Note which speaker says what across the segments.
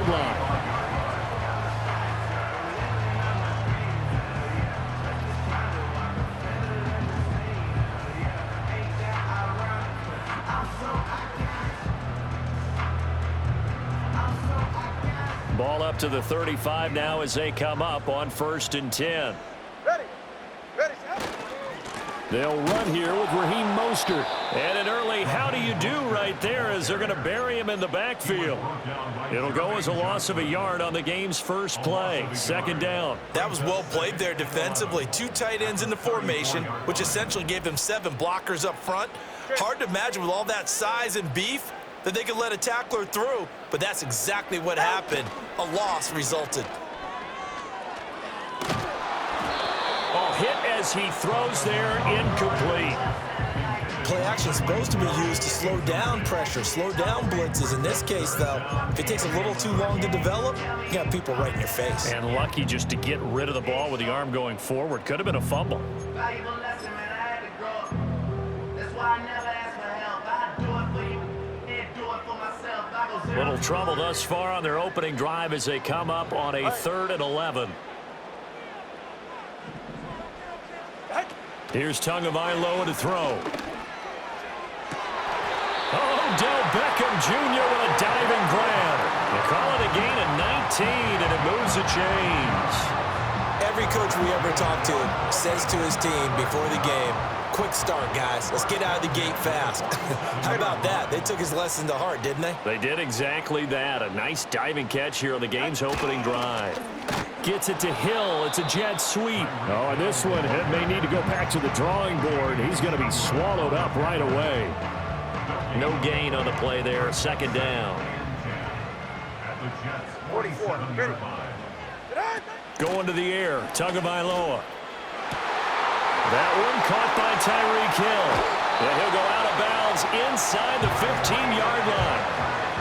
Speaker 1: line. Ball up to the 35 now as they come up on 1st and 10.
Speaker 2: Ready, set.
Speaker 1: They'll run here with Raheem Mostert. And an early how do you do right there as they're going to bury him in the backfield. It'll go as a loss of a yard on the game's first play. 2nd down.
Speaker 3: That was well played there defensively. 2 tight ends in the formation, which essentially gave them 7 blockers up front. Hard to imagine with all that size and beef that they could let a tackler through, but that's exactly what happened. A loss resulted.
Speaker 1: Oh, hit as he throws there, incomplete.
Speaker 3: Play action is supposed to be used to slow down pressure, slow down blitzes. In this case, though, if it takes a little too long to develop, you got people right in your face.
Speaker 1: And lucky just to get rid of the ball with the arm going forward. Could have been a fumble.
Speaker 4: Valuable lesson, man. I had to grow up. That's why I never ask for help. I do it for you.
Speaker 1: Little trouble thus far on their opening drive as they come up on a 3rd and 11. Here's Tagovailoa to throw. Odell Beckham Jr. with a diving grab. They call it a gain of 19, and it moves the chains.
Speaker 3: Every coach we ever talk to says to his team before the game, quick start, guys. Let's get out of the gate fast. How about that? They took his lesson to heart, didn't they?
Speaker 1: They did exactly that. A nice diving catch here on the game's opening drive. Gets it to Hill. It's a jet sweep. Oh, and this one may need to go back to the drawing board. He's going to be swallowed up right away. No gain on the play there. 2nd down.
Speaker 2: 44, ready.
Speaker 1: Going to the air. Tagovailoa. That one caught by Tyreek Hill. And he'll go out of bounds inside the 15-yard line.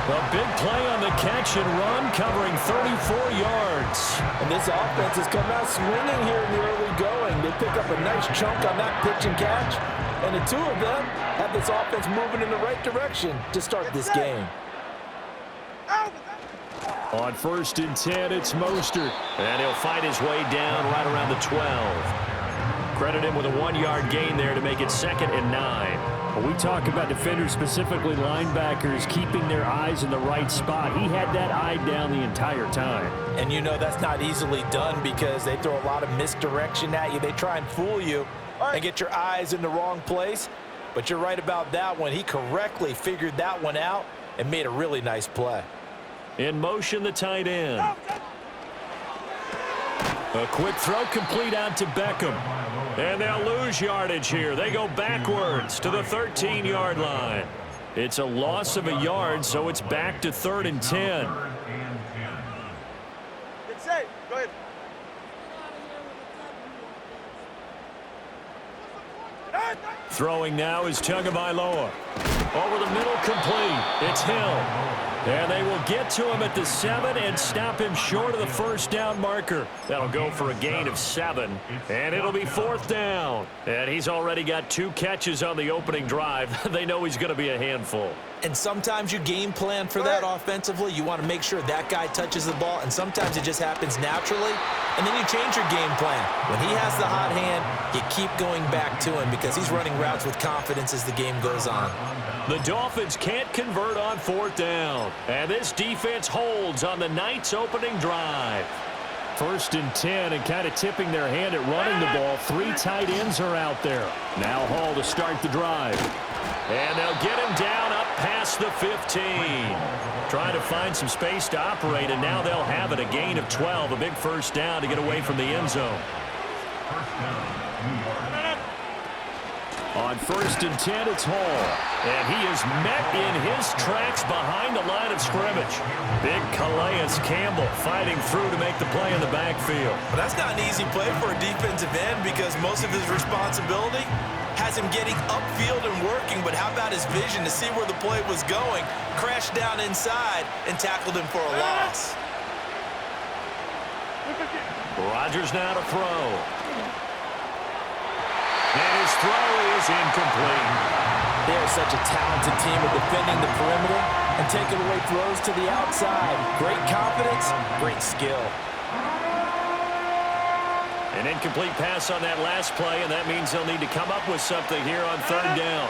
Speaker 1: A big play on the catch and run, covering 34 yards.
Speaker 5: And this offense has come out swinging here in the early going. They pick up a nice chunk on that pitch and catch. And the 2 of them have this offense moving in the right direction to start this game.
Speaker 1: On 1st and 10, it's Mostert. And he'll fight his way down right around the 12. Credit him with a 1-yard gain there to make it 2nd and 9. When we talk about defenders, specifically linebackers, keeping their eyes in the right spot, he had that eye down the entire time.
Speaker 3: And you know that's not easily done because they throw a lot of misdirection at you. They try and fool you and get your eyes in the wrong place. But you're right about that one. He correctly figured that one out and made a really nice play.
Speaker 1: In motion, the tight end. A quick throw complete out to Beckham. And they'll lose yardage here. They go backwards to the 13-yard line. It's a loss of a yard, so it's back to 3rd and 10.
Speaker 2: Get safe. Go ahead.
Speaker 1: Throwing now is Tagovailoa. Over the middle, complete. It's Hill. And they will get to him at the 7 and stop him short of the 1st down marker. That'll go for a gain of 7. And it'll be 4th down. And he's already got 2 catches on the opening drive. They know he's going to be a handful.
Speaker 3: And sometimes you game plan for that offensively. You want to make sure that guy touches the ball, and sometimes it just happens naturally, and then you change your game plan. When he has the hot hand, you keep going back to him because he's running routes with confidence as the game goes on.
Speaker 1: The Dolphins can't convert on 4th down, and this defense holds on the night's opening drive. 1st and 10, and kind of tipping their hand at running the ball. 3 tight ends are out there. Now Hall to start the drive. And they'll get him down up past the 15. Trying to find some space to operate, and now they'll have it. A gain of 12, a big 1st down to get away from the end zone. On 1st and 10, it's Hall. And he is met in his tracks behind the line of scrimmage. Big Calais Campbell fighting through to make the play in the backfield.
Speaker 3: But that's not an easy play for a defensive end because most of his responsibility has him getting upfield and working. But how about his vision to see where the play was going? Crashed down inside and tackled him for a loss.
Speaker 1: Rodgers now to throw. And his throw is incomplete.
Speaker 5: They are such a talented team at defending the perimeter and taking away throws to the outside. Great confidence, great skill.
Speaker 1: An incomplete pass on that last play, and that means they'll need to come up with something here on third down.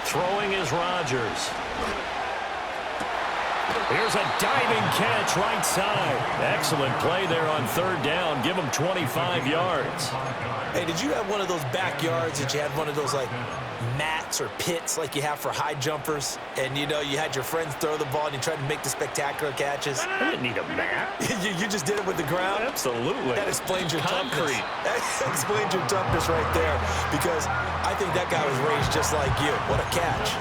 Speaker 1: Throwing is Rodgers. Here's a diving catch right side. Excellent play there on third down. Give them 25 yards.
Speaker 3: Hey, did you have one of those backyards that you had one of those, like, mats or pits like you have for high jumpers? And, you know, you had your friends throw the ball and you tried to make the spectacular catches?
Speaker 1: I didn't need a mat.
Speaker 3: you just did it with the ground?
Speaker 1: Absolutely.
Speaker 3: That explains your toughness.
Speaker 1: Concrete.
Speaker 3: That explains your toughness right there, because I think that guy was raised just like you. What a catch.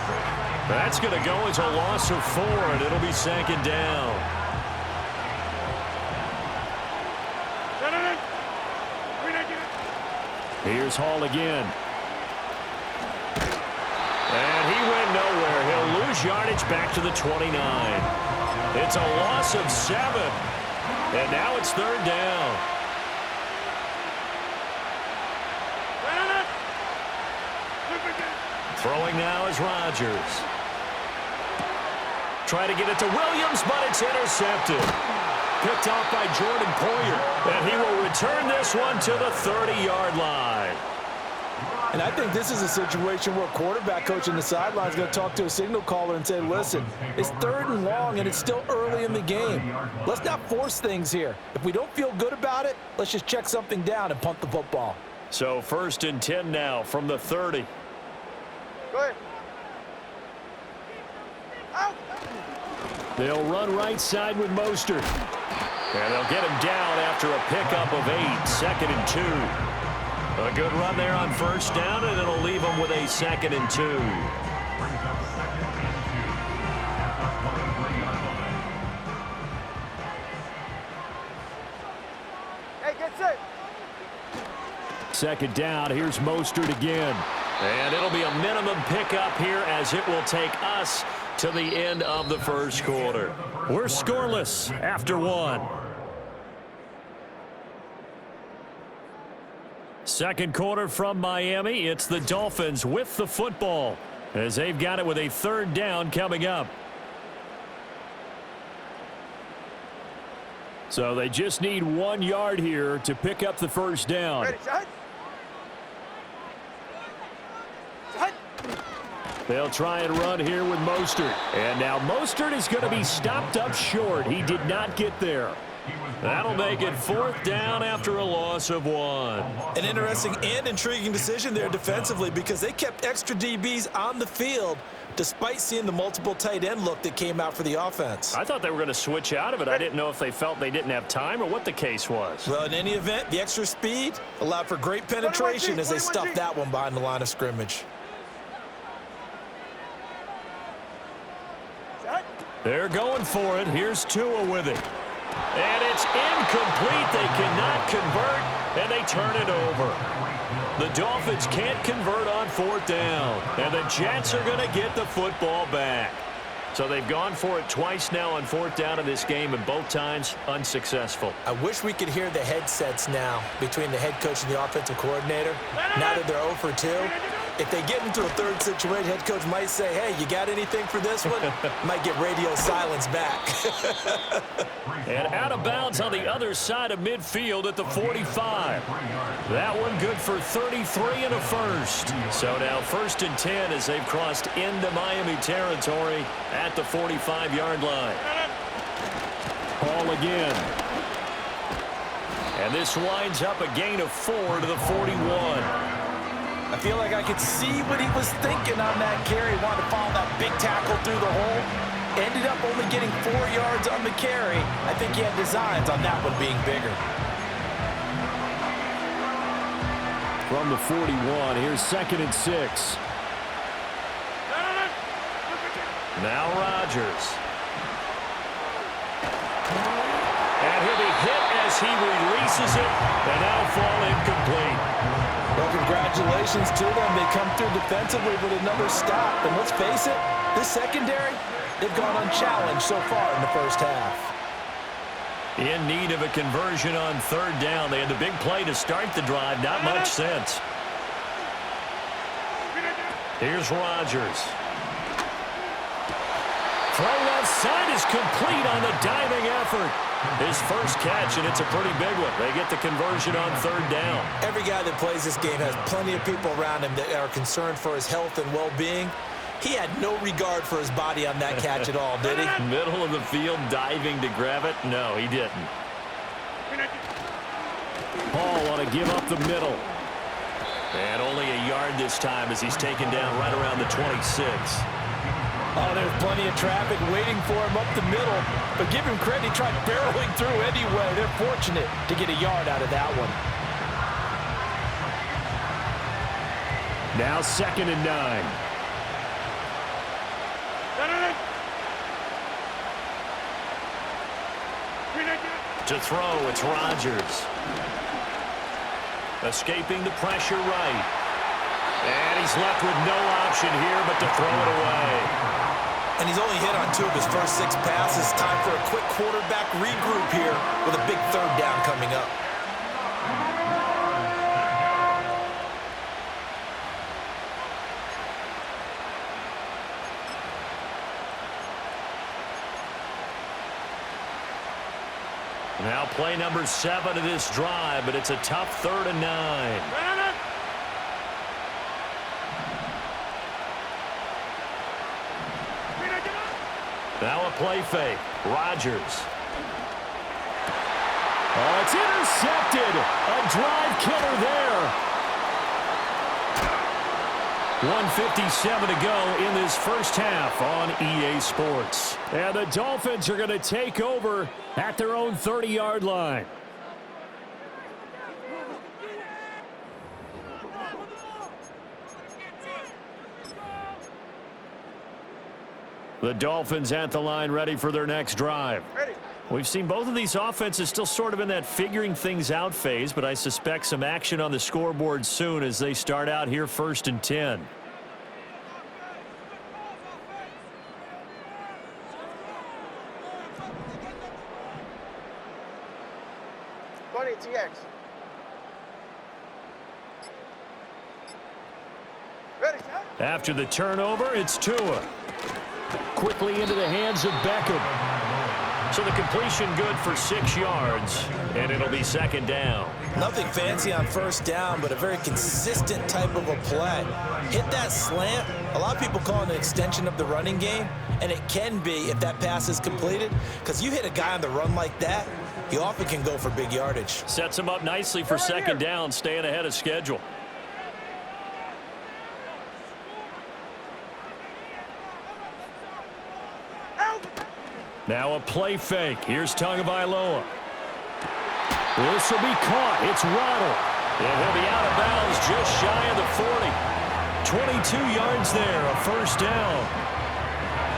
Speaker 1: That's going to go as a loss of 4, and it'll be second down. Here's Hall again. And he went nowhere. He'll lose yardage back to the 29. It's a loss of 7. And now it's third down. Throwing now is Rodgers. Try to get it to Williams, but it's intercepted. Picked off by Jordan Poyer. And he will return this one to the 30-yard line.
Speaker 5: And I think this is a situation where a quarterback coach in the sideline is going to talk to a signal caller and say, listen, it's third and long and it's still early in the game. Let's not force things here. If we don't feel good about it, let's just check something down and punt the football.
Speaker 1: So 1st and 10 now from the 30.
Speaker 2: Go ahead. Out.
Speaker 1: They'll run right side with Mostert. And they'll get him down after a pickup of 8, 2nd and 2. A good run there on first down, and it'll leave them with a 2nd and 2.
Speaker 2: Hey, get set.
Speaker 1: 2nd down, here's Mostert again. And it'll be a minimum pickup here as it will take us to the end of the first quarter. We're scoreless after 1. Second quarter from Miami. It's the Dolphins with the football as they've got it with a third down coming up. So they just need 1 yard here to pick up the first down.
Speaker 2: Ready, shot. Shot.
Speaker 1: They'll try and run here with Mostert. And now Mostert is going to be stopped up short. He did not get there. That'll make it 4th down after a loss of 1.
Speaker 3: An interesting and intriguing decision there defensively, because they kept extra DBs on the field despite seeing the multiple tight end look that came out for the offense.
Speaker 1: I thought they were going to switch out of it. I didn't know if they felt they didn't have time or what the case was.
Speaker 3: Well, in any event, the extra speed allowed for great penetration as they stuffed that one behind the line of scrimmage.
Speaker 2: Shot.
Speaker 1: They're going for it. Here's Tua with it. And it's incomplete. They cannot convert, and they turn it over. The Dolphins can't convert on 4th down, and the Jets are going to get the football back. So they've gone for it twice now on 4th down in this game, and both times unsuccessful.
Speaker 3: I wish we could hear the headsets now between the head coach and the offensive coordinator. Now that they're 0 for 2, if they get into a third situation, head coach might say, hey, you got anything for this one? Might get radio silence back.
Speaker 1: And out of bounds on the other side of midfield at the 45. That one good for 33 and a first. So now 1st and 10 as they've crossed into Miami territory at the 45-yard line. Ball again. And this winds up a gain of 4 to the 41.
Speaker 5: I feel like I could see what he was thinking on that carry. Wanted to follow that big tackle through the hole. Ended up only getting 4 yards on the carry. I think he had designs on that one being bigger.
Speaker 1: From the 41, here's 2nd and 6. Now Rodgers. And he'll be hit as he releases it, and that'll fall incomplete.
Speaker 5: Well, congratulations to them. They come through defensively with another stop. And let's face it, this secondary, they've gone unchallenged so far in the first half.
Speaker 1: In need of a conversion on 3rd down. They had the big play to start the drive. Not much sense. Here's Rodgers. Throw left side is complete on the diving effort. His first catch, and it's a pretty big one. They get the conversion on third down.
Speaker 3: Every guy that plays this game has plenty of people around him that are concerned for his health and well-being. He had no regard for his body on that catch at all, did he?
Speaker 1: Middle of the field, diving to grab it? No, he didn't. Hall want to give up the middle. And only a yard this time as he's taken down right around the 26.
Speaker 5: Oh, there's plenty of traffic waiting for him up the middle. But give him credit, he tried barreling through anyway. They're fortunate to get a yard out of that one.
Speaker 1: Now 2nd and 9. To throw, it's Rodgers. Escaping the pressure right. And he's left with no option here but to throw it away.
Speaker 3: And he's only hit on 2 of his first 6 passes. Time for a quick quarterback regroup here with a big 3rd down coming up.
Speaker 1: Now play number 7 of this drive, but it's a tough 3rd and 9. Now a play fake. Rodgers. Oh, it's intercepted. A drive killer there. 1:57 to go in this first half on EA Sports. And the Dolphins are going to take over at their own 30-yard line. The Dolphins at the line, ready for their next drive.
Speaker 2: Ready.
Speaker 1: We've seen both of these offenses still sort of in that figuring things out phase, but I suspect some action on the scoreboard soon as they start out here 1st and 10.
Speaker 2: TX. Ready, set.
Speaker 1: After the turnover, it's Tua. Quickly into the hands of Beckham. So the completion good for 6 yards, and it'll be 2nd down.
Speaker 3: Nothing fancy on 1st down, but a very consistent type of a play. Hit that slant. A lot of people call it an extension of the running game, and it can be if that pass is completed, because you hit a guy on the run like that, he often can go for big yardage.
Speaker 1: Sets him up nicely for 2nd down, staying ahead of schedule. Now a play fake. Here's Tagovailoa. This will be caught. It's Waddle. And he'll be out of bounds just shy of the 40. 22 yards there, a 1st down.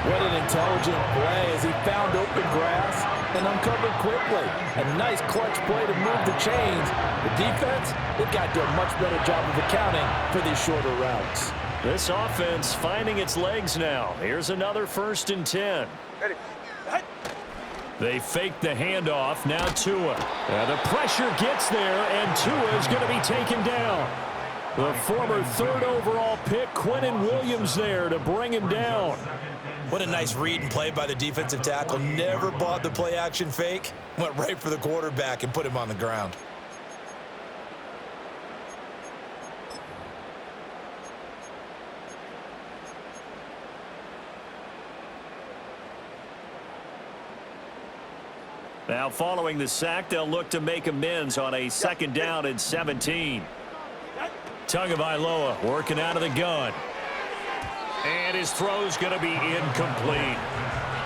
Speaker 5: What an intelligent play as he found open grass and uncovered quickly. A nice clutch play to move the chains. The defense, they've got to do a much better job of accounting for these shorter routes.
Speaker 1: This offense finding its legs now. Here's another 1st and 10.
Speaker 2: Ready.
Speaker 1: They fake the handoff. Now Tua. The pressure gets there, and Tua is going to be taken down. The former 3rd overall pick, Quinnen Williams, there to bring him down.
Speaker 3: What a nice read and play by the defensive tackle. Never bought the play-action fake. Went right for the quarterback and put him on the ground.
Speaker 1: Now following the sack, they'll look to make amends on a 2nd down and 17. Tagovailoa working out of the gun. And his throw's going to be incomplete.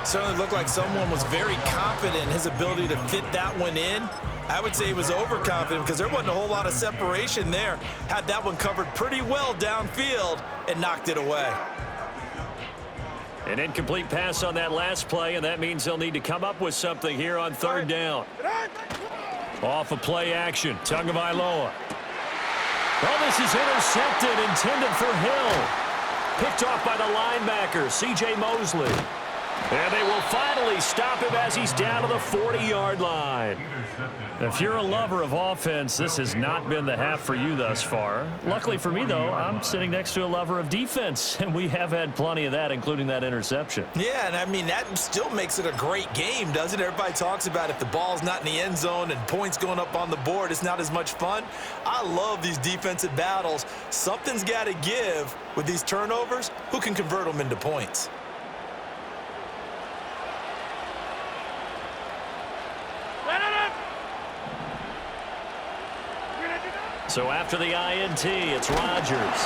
Speaker 3: Certainly looked like someone was very confident in his ability to fit that one in. I would say he was overconfident because there wasn't a whole lot of separation there. Had that one covered pretty well downfield and knocked it away.
Speaker 1: An incomplete pass on that last play, and that means they'll need to come up with something here on 3rd down. Off of play action, Tagovailoa. Well, this is intercepted, intended for Hill. Picked off by the linebacker, C.J. Mosley. And they will finally stop him as he's down to the 40-yard line. If you're a lover of offense, this has not been the half for you thus far. Luckily for me, though, I'm sitting next to a lover of defense, and we have had plenty of that, including that interception.
Speaker 3: Yeah, and I mean, that still makes it a great game, doesn't it? Everybody talks about if the ball's not in the end zone and points going up on the board, it's not as much fun. I love these defensive battles. Something's got to give with these turnovers. Who can convert them into points?
Speaker 1: So after the INT, it's Rodgers.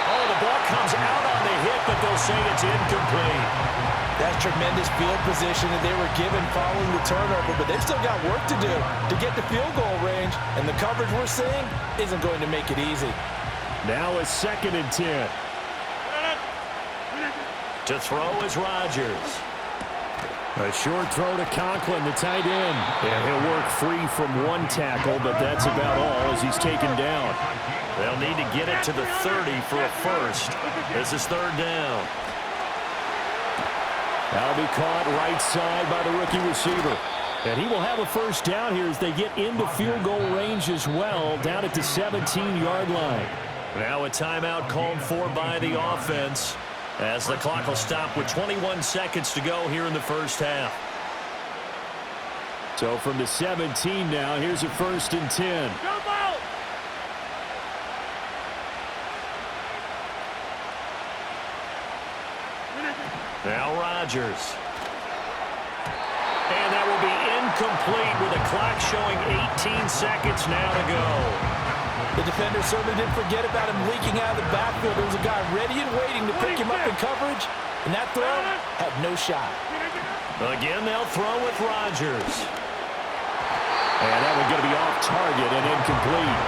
Speaker 1: Oh, the ball comes out on the hit, but they'll say it's incomplete.
Speaker 5: That's tremendous field position that they were given following the turnover, but they've still got work to do to get to field goal range, and the coverage we're seeing isn't going to make it easy.
Speaker 1: Now a 2nd and 10. To throw is Rodgers. A short throw to Conklin, the tight end. And he'll work free from one tackle, but that's about all as he's taken down. They'll need to get it to the 30 for a first. This is 3rd down. That'll be caught right side by the rookie receiver. And he will have a first down here as they get into field goal range as well, down at the 17-yard line. Now a timeout called for by the offense, as the clock will stop with 21 seconds to go here in the first half. So from the 17 now, here's a 1st and 10. Now Rodgers. And that will be incomplete with the clock showing 18 seconds now to go.
Speaker 5: The defender certainly didn't forget about him leaking out of the backfield. There was a guy ready and waiting to pick him up in coverage, and that throw had no shot.
Speaker 1: Again, they'll throw with Rodgers. And that one's going to be off target and incomplete.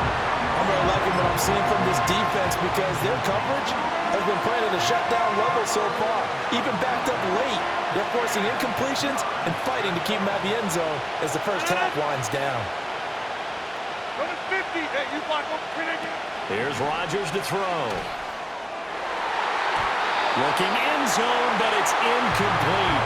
Speaker 5: I'm really liking what I'm seeing from this defense because their coverage has been playing at a shutdown level so far. Even backed up late, they're forcing incompletions and fighting to keep them out of the end zone as the first half winds down.
Speaker 1: Here's Rodgers to throw. Looking end zone, but it's incomplete.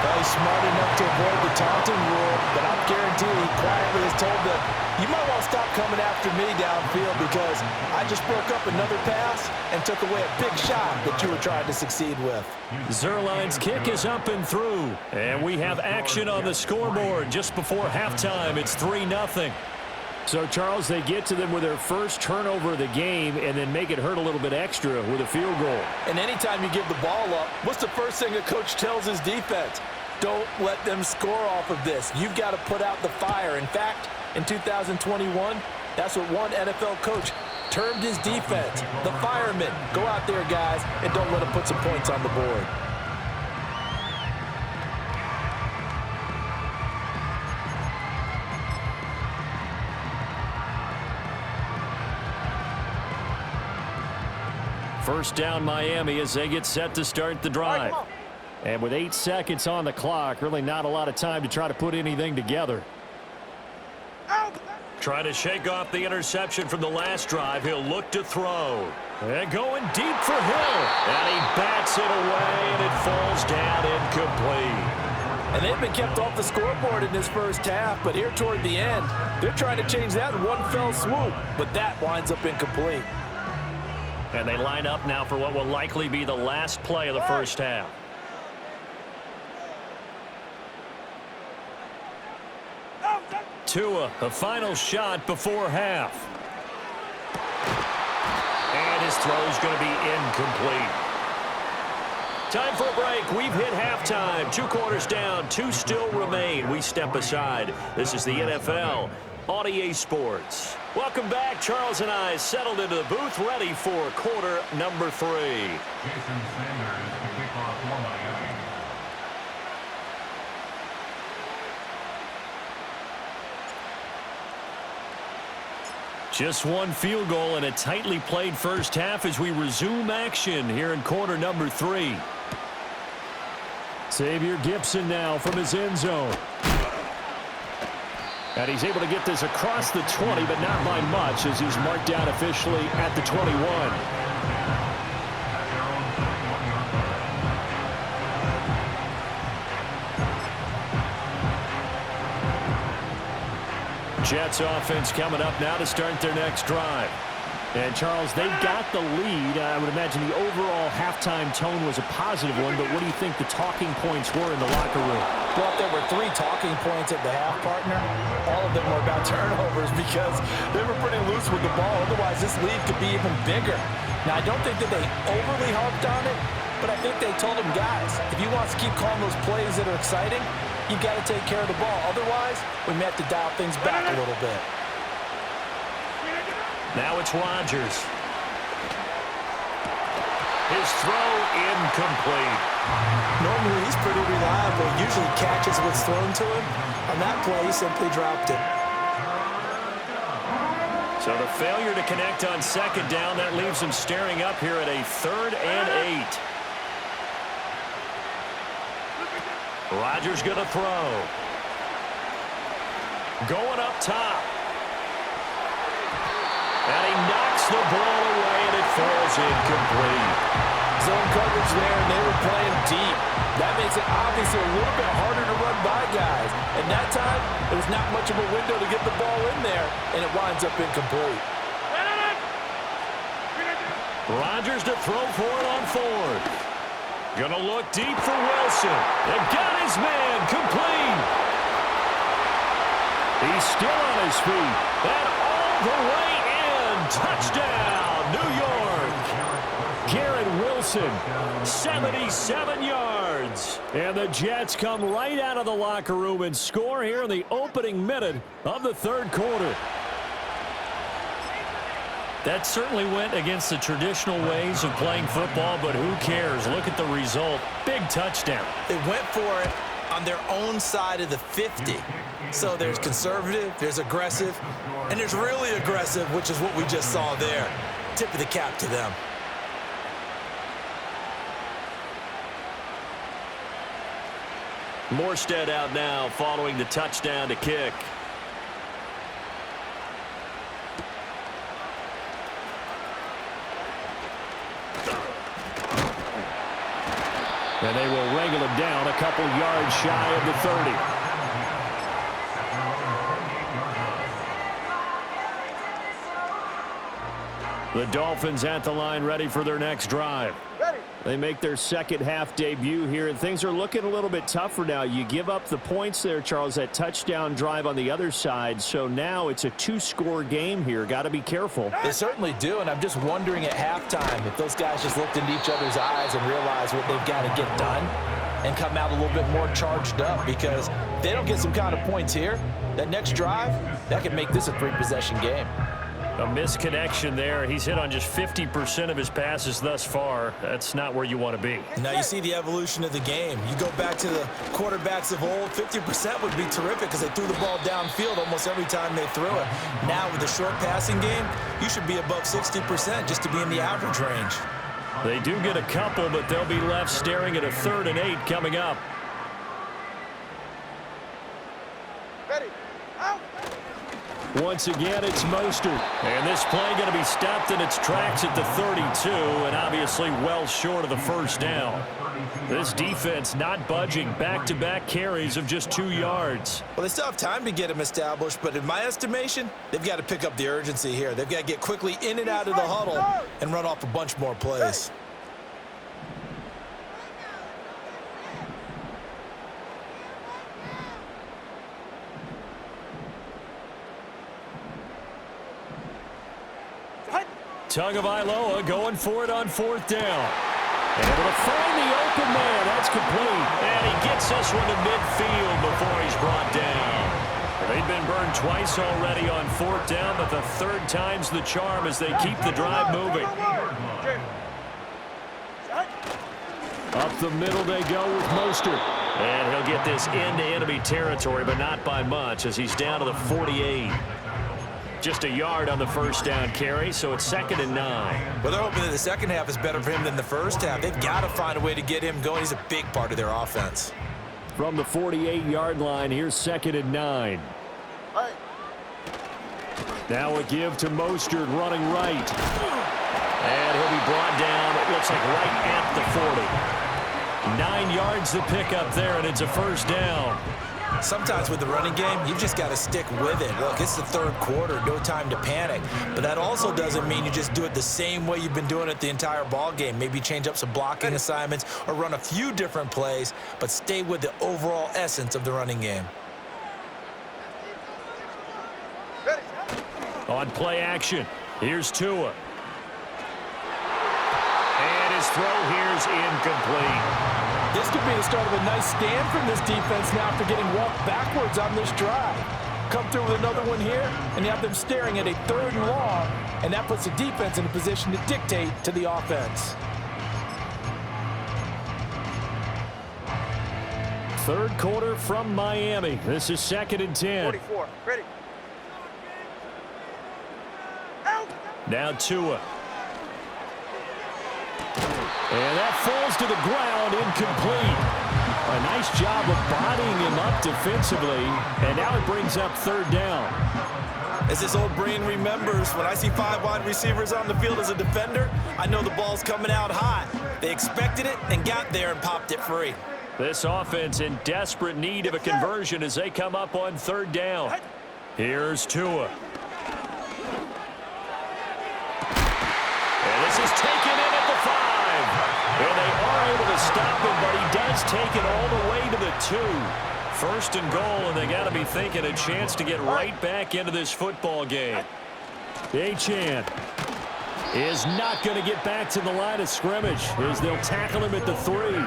Speaker 5: Well, he's smart enough to avoid the taunting rule, but I'm guaranteed he quietly has told them, you might want to stop coming after me downfield because I just broke up another pass and took away a big shot that you were trying to succeed with.
Speaker 1: Zerline's kick is up and through, and we have action on the scoreboard just before halftime. It's 3-0. So, Charles, they get to them with their first turnover of the game and then make it hurt a little bit extra with a field goal.
Speaker 5: And anytime you give the ball up, what's the first thing a coach tells his defense? Don't let them score off of this. You've got to put out the fire. In fact, in 2021, that's what one NFL coach termed his defense, the firemen. Go out there, guys, and don't let them put some points on the board.
Speaker 1: First down Miami as they get set to start the drive. And with 8 seconds on the clock, really not a lot of time to try to put anything together. Trying to shake off the interception from the last drive. He'll look to throw. And going deep for Hill. And he bats it away, and it falls down incomplete.
Speaker 5: And they've been kept off the scoreboard in this first half, but here toward the end, they're trying to change that in one fell swoop. But that winds up incomplete.
Speaker 1: And they line up now for what will likely be the last play of the first half. Tua, a final shot before half. And his throw's going to be incomplete. Time for a break. We've hit halftime. 2 quarters down, 2 still remain. We step aside. This is the NFL on EA Sports. Welcome back. Charles and I settled into the booth, ready for quarter number 3.
Speaker 6: Jason Sanders to kick off for Miami.
Speaker 1: Just one field goal and a tightly played first half as we resume action here in quarter number 3. Xavier Gipson now from his end zone. And he's able to get this across the 20, but not by much as he's marked down officially at the 21. Jets offense coming up now to start their next drive. And, Charles, they've got the lead. I would imagine the overall halftime tone was a positive one, but what do you think the talking points were in the locker room?
Speaker 5: Well, if there were 3 talking points at the half, partner, all of them were about turnovers because they were pretty loose with the ball. Otherwise, this lead could be even bigger. Now, I don't think that they overly harped on it, but I think they told them, guys, if you want to keep calling those plays that are exciting, you've got to take care of the ball. Otherwise, we may have to dial things back a little bit.
Speaker 1: Now it's Rodgers. His throw incomplete.
Speaker 3: Normally, he's pretty reliable. Usually catches what's thrown to him. On that play, he simply dropped it.
Speaker 1: So the failure to connect on second down, that leaves him staring up here at a 3rd and 8. Rodgers going to throw. Going up top. And he knocks the ball away, and it falls incomplete.
Speaker 5: Zone coverage there, and they were playing deep. That makes it obviously a little bit harder to run by guys. And that time, there was not much of a window to get the ball in there, and it winds up incomplete.
Speaker 1: Rodgers to throw for it on 4th. Gonna look deep for Wilson. And got his man complete. He's still on his feet. And all the way in. Touchdown, New York. Garrett Wilson, 77 yards. And the Jets come right out of the locker room and score here in the opening minute of the 3rd quarter. That certainly went against the traditional ways of playing football, but who cares? Look at the result. Big touchdown.
Speaker 3: They went for it on their own side of the 50. So there's conservative, there's aggressive, and there's really aggressive, which is what we just saw there. Tip of the cap to them.
Speaker 1: Morstead out now following the touchdown to kick. And they will wrangle him down a couple yards shy of the 30. The Dolphins at the line, ready for their next drive.
Speaker 2: Ready.
Speaker 1: They make their second half debut here, and things are looking a little bit tougher now. You give up the points there, Charles, that touchdown drive on the other side. So now it's a 2-score game here. Got to be careful.
Speaker 5: They certainly do, and I'm just wondering at halftime if those guys just looked into each other's eyes and realized what they've got to get done and come out a little bit more charged up, because if they don't get some kind of points here, that next drive, that could make this a 3-possession game.
Speaker 1: A misconnection there. He's hit on just 50% of his passes thus far. That's not where you want to be.
Speaker 3: Now you see the evolution of the game. You go back to the quarterbacks of old, 50% would be terrific because they threw the ball downfield almost every time they threw it. Now with the short passing game, you should be above 60% just to be in the average range.
Speaker 1: They do get a couple, but they'll be left staring at a 3rd and 8 coming up.
Speaker 2: Ready. Out.
Speaker 1: Once again, it's Mostert. And this play going to be stopped in its tracks at the 32, and obviously well short of the first down. This defense not budging. Back-to-back carries of just 2 yards.
Speaker 3: Well, they still have time to get him established, but in my estimation, they've got to pick up the urgency here. They've got to get quickly in and out of the huddle and run off a bunch more plays.
Speaker 1: Tagovailoa going for it on 4th down. Able to find the open man. That's complete. And he gets this one to midfield before he's brought down. They've been burned twice already on 4th down, but the 3rd time's the charm as they keep the drive moving. Up the middle they go with Mostert. And he'll get this into enemy territory, but not by much as he's down to the 48. Just a yard on the first down carry, so it's 2nd and 9.
Speaker 3: Well, they're hoping that the second half is better for him than the first half. They've got to find a way to get him going. He's a big part of their offense.
Speaker 1: From the 48-yard line, here's 2nd and 9.
Speaker 2: Right.
Speaker 1: Now a give to Mostert running right. And he'll be brought down, it looks like right at the 40. 9 yards to pick up there, and it's a first down.
Speaker 3: Sometimes with the running game, you've just got to stick with it. Look, it's the third quarter, no time to panic. But that also doesn't mean you just do it the same way you've been doing it the entire ball game. Maybe change up some blocking assignments or run a few different plays, but stay with the overall essence of the running game.
Speaker 1: On play action, here's Tua. And his throw here's incomplete.
Speaker 5: This could be the start of a nice stand from this defense now after getting walked backwards on this drive. Come through with another one here, and you have them staring at a 3rd and long, and that puts the defense in a position to dictate to the offense.
Speaker 1: Third quarter from Miami. This is 2nd and 10.
Speaker 2: 44. Ready. Out.
Speaker 1: Now Tua. And that falls to the ground, incomplete. A nice job of bodying him up defensively, and now it brings up 3rd down.
Speaker 3: As this old brain remembers, when I see 5 wide receivers on the field as a defender, I know the ball's coming out hot. They expected it and got there and popped it free.
Speaker 1: This offense in desperate need of a conversion as they come up on 3rd down. Here's Tua. And this is taken in at the 5. And they are able to stop him, but he does take it all the way to the 2. 1st and goal, and they got to be thinking a chance to get right back into this football game. Achane is not going to get back to the line of scrimmage as they'll tackle him at the 3.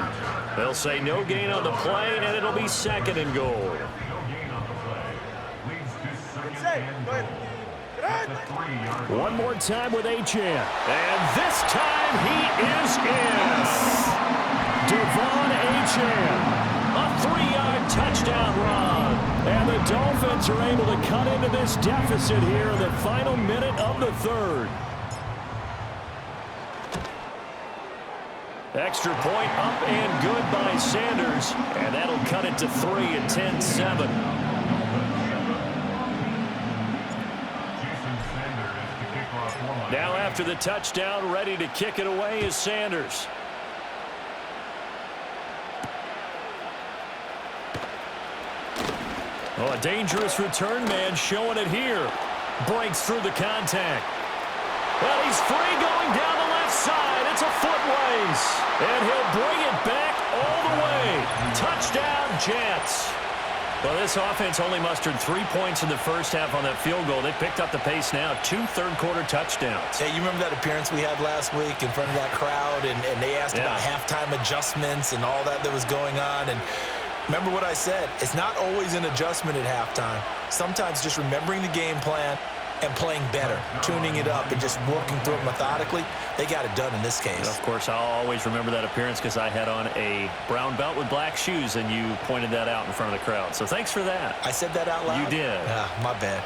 Speaker 1: They'll say no gain on the play, and it'll be 2nd and goal.
Speaker 6: No gain on the play. Leads to 2nd and goal. At the 3-yard line.
Speaker 1: One more time with Achane. And this time he is in. Devon Achane. A 3-yard touchdown run. And the Dolphins are able to cut into this deficit here in the final minute of the 3rd. Extra point up and good by Sanders. And that'll cut it to 3 at 10-7. Now after the touchdown, ready to kick it away is Sanders. Oh, a dangerous return man showing it here. Breaks through the contact. Well, he's free going down the left side. It's a foot race. And he'll bring it back all the way. Touchdown, Jets. Well, this offense only mustered 3 points in the first half on that field goal. They picked up the pace now. 2 third-quarter touchdowns.
Speaker 3: Hey, you remember that appearance we had last week in front of that crowd, and they asked about halftime adjustments and all that was going on, and remember what I said. It's not always an adjustment at halftime. Sometimes just remembering the game plan and playing better, tuning it up and just working through it methodically. They got it done in this case.
Speaker 1: Of course, I'll always remember that appearance because I had on a brown belt with black shoes, and you pointed that out in front of the crowd. So thanks for that.
Speaker 3: I said that out loud?
Speaker 1: You did.
Speaker 3: My bad.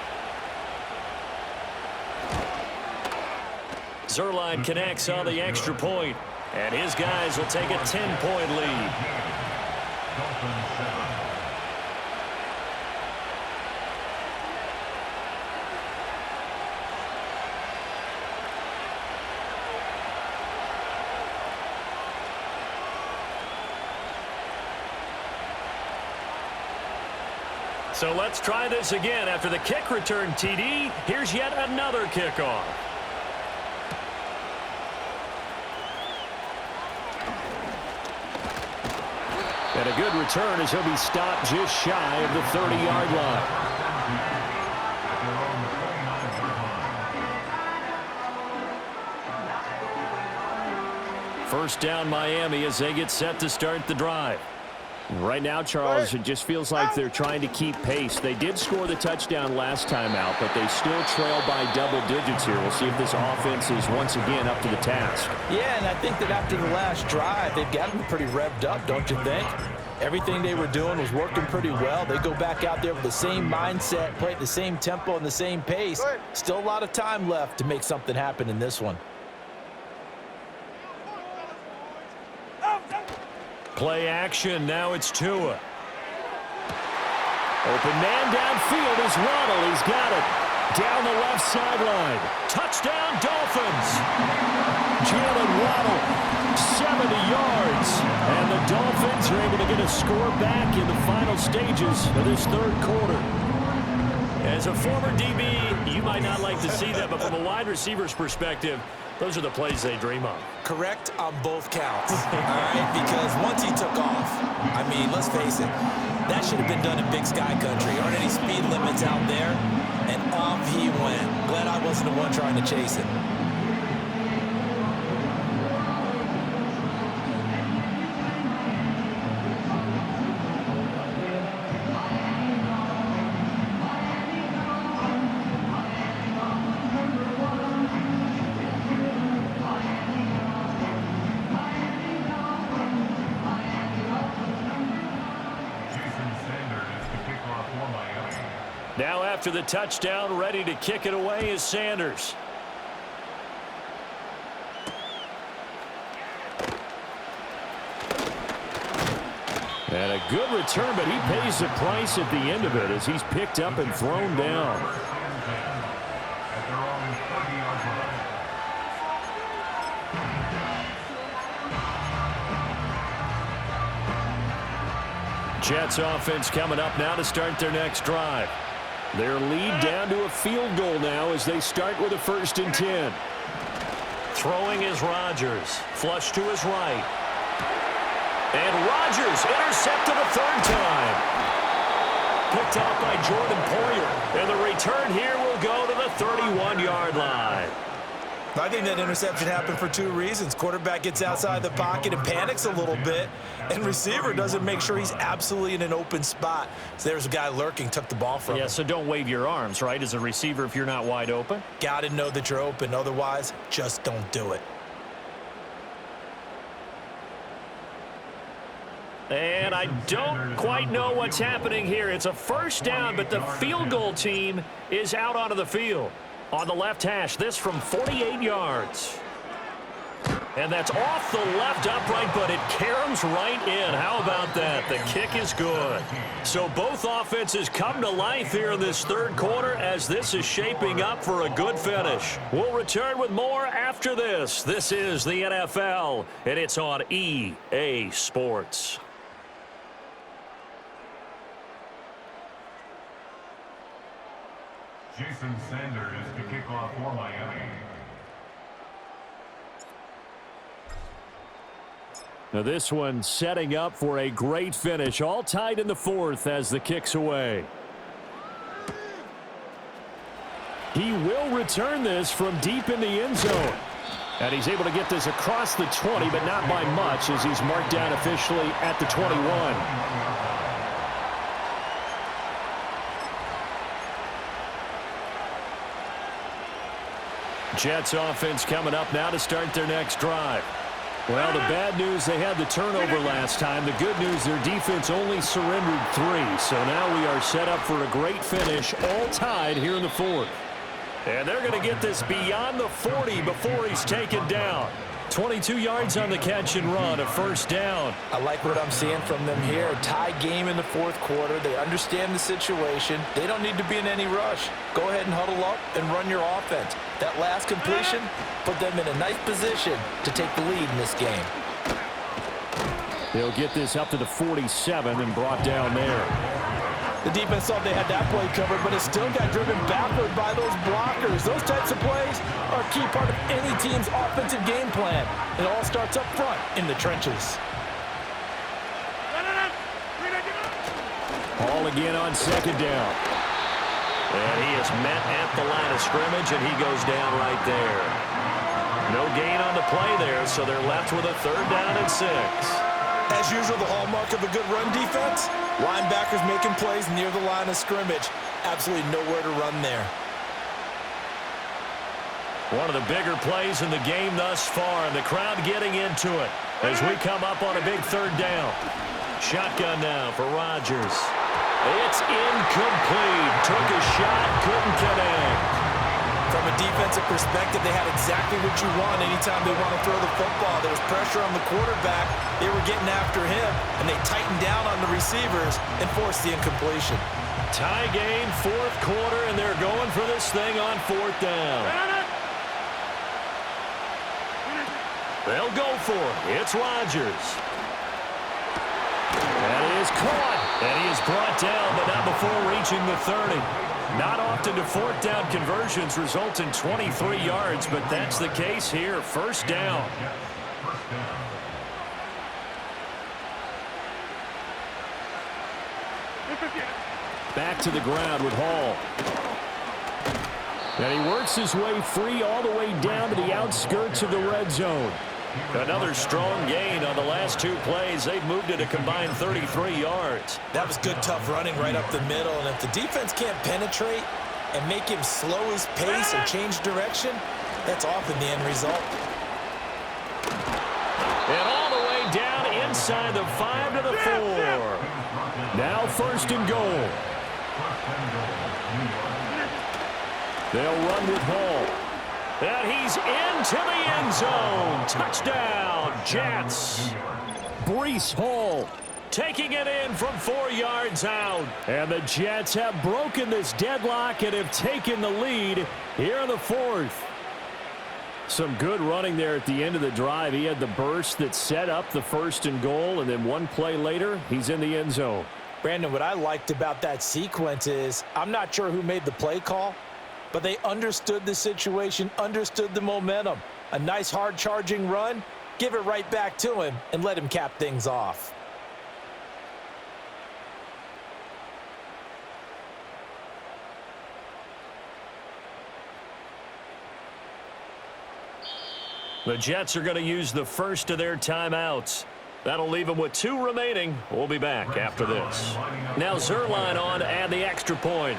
Speaker 1: Zerline connects on the extra point, and his guys will take a 10-point lead.
Speaker 6: Dolphins 7.
Speaker 1: So let's try this again. After the kick return TD, here's yet another kickoff. And a good return as he'll be stopped just shy of the 30-yard line. First down Miami as they get set to start the drive. Right now, Charles, it just feels like they're trying to keep pace. They did score the touchdown last time out, but they still trail by double digits here. We'll see if this offense is once again up to the task.
Speaker 5: Yeah, and I think that after the last drive, they've got them pretty revved up, don't you think? Everything they were doing was working pretty well. They go back out there with the same mindset, play at the same tempo and the same pace. Still a lot of time left to make something happen in this one.
Speaker 1: Play action, now it's Tua. Open man downfield is Waddle, he's got it. Down the left sideline. Touchdown, Dolphins. Jalen Waddle, 70 yards. And the Dolphins are able to get a score back in the final stages of this third quarter. As a former DB, you might not like to see that, but from a wide receiver's perspective, those are the plays they dream of.
Speaker 3: Correct on both counts, all right? Because once he took off, I mean, let's face it, that should have been done in Big Sky Country. Aren't any speed limits out there? And off he went. Glad I wasn't the one trying to chase it.
Speaker 1: Now after the touchdown, ready to kick it away is Sanders. And a good return, but he pays the price at the end of it as he's picked up and thrown down. Jets offense coming up now to start their next drive. Their lead down to a field goal now as they start with a 1st and 10. Throwing is Rodgers. Flush to his right. And Rodgers intercepted a 3rd time. Picked out by Jordan Poyer. And the return here will go to the 31-yard line.
Speaker 3: I think that interception happened for 2 reasons. Quarterback gets outside the pocket and panics a little bit, and receiver doesn't make sure he's absolutely in an open spot. So there's a guy lurking, took the ball from him.
Speaker 1: Yeah, so don't wave your arms, right, as a receiver if you're not wide open.
Speaker 3: Got to know that you're open. Otherwise, just don't do it.
Speaker 1: And I don't quite know what's happening here. It's a 1st down, but the field goal team is out onto the field. On the left hash, this from 48 yards. And that's off the left upright, but it caroms right in. How about that? The kick is good. So both offenses come to life here in this third quarter as this is shaping up for a good finish. We'll return with more after this. This is the NFL, and it's on EA Sports.
Speaker 6: Jason Sanders to kick off for Miami.
Speaker 1: Now this one setting up for a great finish. All tied in the 4th as the kick's away. He will return this from deep in the end zone. And he's able to get this across the 20, but not by much as he's marked down officially at the 21. Jets offense coming up now to start their next drive. Well, the bad news, they had the turnover last time. The good news, their defense only surrendered 3. So now we are set up for a great finish, all tied here in the 4th. And they're going to get this beyond the 40 before he's taken down. 22 yards on the catch and run, a 1st down.
Speaker 5: I like what I'm seeing from them here. Tie game in the 4th quarter. They understand the situation. They don't need to be in any rush. Go ahead and huddle up and run your offense. That last completion put them in a nice position to take the lead in this game.
Speaker 1: They'll get this up to the 47 and brought down there.
Speaker 5: The defense thought they had that play covered, but it still got driven backward by those blockers. Those types of plays are a key part of any team's offensive game plan. It all starts up front in the trenches.
Speaker 1: Ball again on 2nd down. And he is met at the line of scrimmage, and he goes down right there. No gain on the play there, so they're left with a 3rd down and 6.
Speaker 3: As usual, the hallmark of a good run defense, linebackers making plays near the line of scrimmage. Absolutely nowhere to run there.
Speaker 1: One of the bigger plays in the game thus far, and the crowd getting into it as we come up on a big 3rd down. Shotgun now for Rodgers. It's incomplete. Took a shot, couldn't connect.
Speaker 3: From a defensive perspective, they had exactly what you want anytime they want to throw the football. There was pressure on the quarterback. They were getting after him, and they tightened down on the receivers and forced the incompletion.
Speaker 1: Tie game, fourth quarter, and they're going for this thing on fourth down. They'll go for it. It's Rodgers. And he is caught. And he is brought down, but not before reaching the 30. Not often do fourth down conversions result in 23 yards, but that's the case here. First down. Back to the ground with Hall. And he works his way free all the way down to the outskirts of the red zone. Another strong gain on the last two plays. They've moved it a combined 33 yards.
Speaker 3: That was good, tough running right up the middle. And if the defense can't penetrate and make him slow his pace or change direction, that's often the end result.
Speaker 1: And all the way down inside the 5 to the 4. Now first and goal. They'll run with Hall. And he's into the end zone. Touchdown, Jets. Breece Hall taking it in from 4 yards out. And the Jets have broken this deadlock and have taken the lead here in the fourth. Some good running there at the end of the drive. He had the burst that set up the first and goal, and then one play later, he's in the end zone.
Speaker 5: Brandon, what I liked about that sequence is I'm not sure who made the play call, but they understood the situation, understood the momentum. A nice hard-charging run, give it right back to him, and let him cap things off.
Speaker 1: The Jets are going to use the first of their timeouts. That'll leave them with 2 remaining. We'll be back after this. Now Zerline on to add the extra point.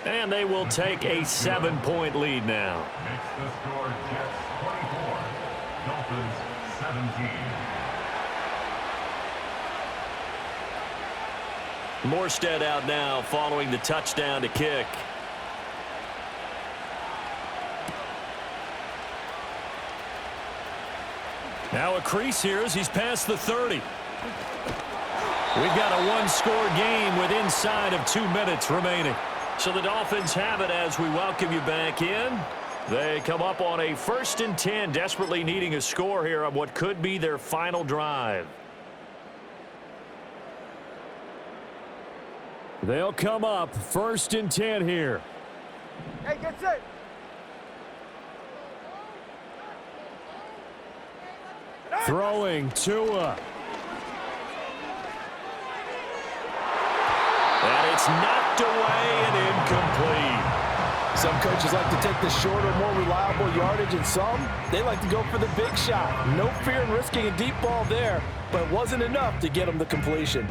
Speaker 1: And they will take a 7-point lead now.
Speaker 6: Makes the score Jets 24, Dolphins 17.
Speaker 1: Morstead out now following the touchdown to kick. Now a crease here as he's past the 30. We've got a one-score game with inside of 2 minutes remaining. So the Dolphins have it as we welcome you back in. They come up on a 1st and 10, desperately needing a score here on what could be their final drive. They'll come up 1st and 10 here.
Speaker 2: Hey, get set.
Speaker 1: Throwing Tua. And it's knocked away and incomplete.
Speaker 5: Some coaches like to take the shorter, more reliable yardage, and some, they like to go for the big shot. No fear in risking a deep ball there, but it wasn't enough to get them the completion.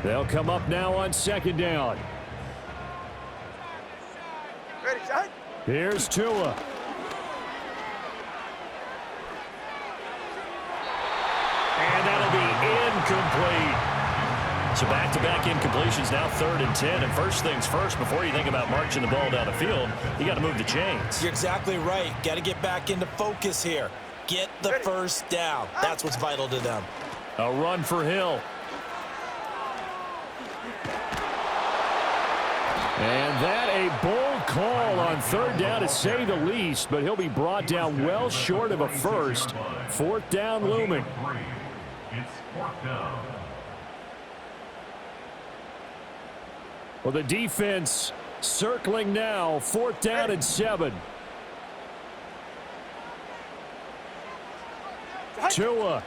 Speaker 1: They'll come up now on 2nd down.
Speaker 2: Ready, shot.
Speaker 1: Here's Tua. And that'll be incomplete. So back-to-back incompletions, now 3rd and 10. And first things first, before you think about marching the ball down the field, you got to move the chains.
Speaker 3: You're exactly right. Got to get back into focus here. Get the first down. That's what's vital to them.
Speaker 1: A run for Hill. And that a bold call on 3rd down to say the least, but he'll be brought down well short of a first. 4th down looming.
Speaker 6: It's 4th down.
Speaker 1: Well, the defense circling now. 4th down and 7. Tua.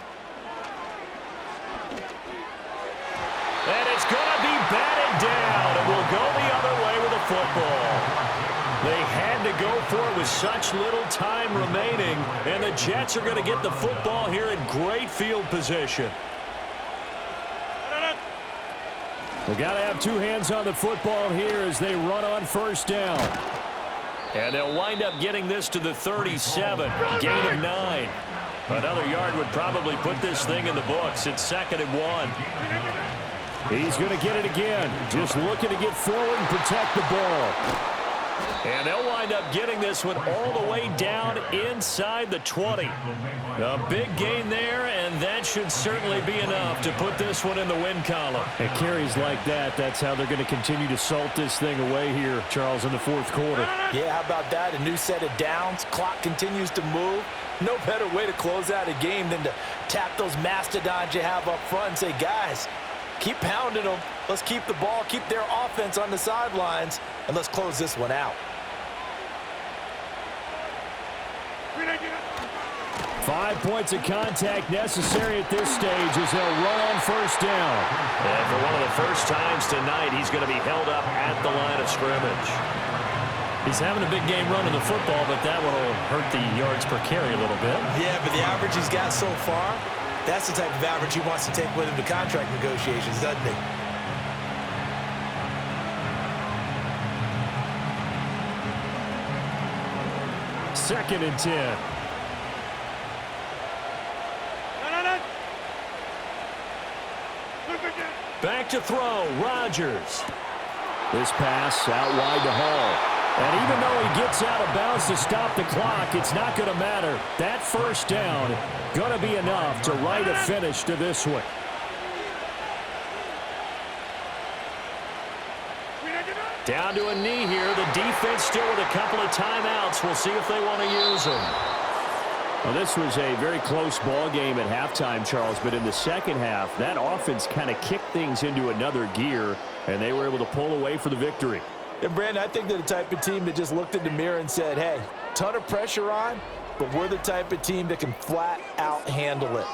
Speaker 1: And it's going to be batted down. It will go the other way with the football. They had to go for it with such little time remaining, and the Jets are going to get the football here in great field position. They got to have 2 hands on the football here as they run on 1st down. And they'll wind up getting this to the 37, gain of 9. Another yard would probably put this thing in the books. It's 2nd and 1. He's going to get it again. Just looking to get forward and protect the ball. And they'll wind up getting this one all the way down inside the 20. A big gain there, and that should certainly be enough to put this one in the win column. And carries like that, that's how they're going to continue to salt this thing away here, Charles, in the fourth quarter.
Speaker 5: Yeah, how about that? A new set of downs. Clock continues to move. No better way to close out a game than to tap those mastodons you have up front and say, guys, keep pounding them. Let's keep the ball, keep their offense on the sidelines, and let's close this one out.
Speaker 1: 5 points of contact necessary at this stage as they'll run on first down. And for one of the first times tonight, he's going to be held up at the line of scrimmage. He's having a big game running the football, but that one will hurt the yards per carry a little bit.
Speaker 3: Yeah, but the average he's got so far, that's the type of average he wants to take with him to contract negotiations, doesn't he?
Speaker 1: Second and 10. Back to throw, Rodgers. This pass out wide to Hall. And even though he gets out of bounds to stop the clock, it's not going to matter. That first down going to be enough to write a finish to this one. Down to a knee here. The defense still with a couple of timeouts. We'll see if they want to use them. Well, this was a very close ball game at halftime, Charles, but in the second half, that offense kind of kicked things into another gear, and they were able to pull away for the victory.
Speaker 5: And, Brandon, I think they're the type of team that just looked in the mirror and said, hey, ton of pressure on, but we're the type of team that can flat out handle it.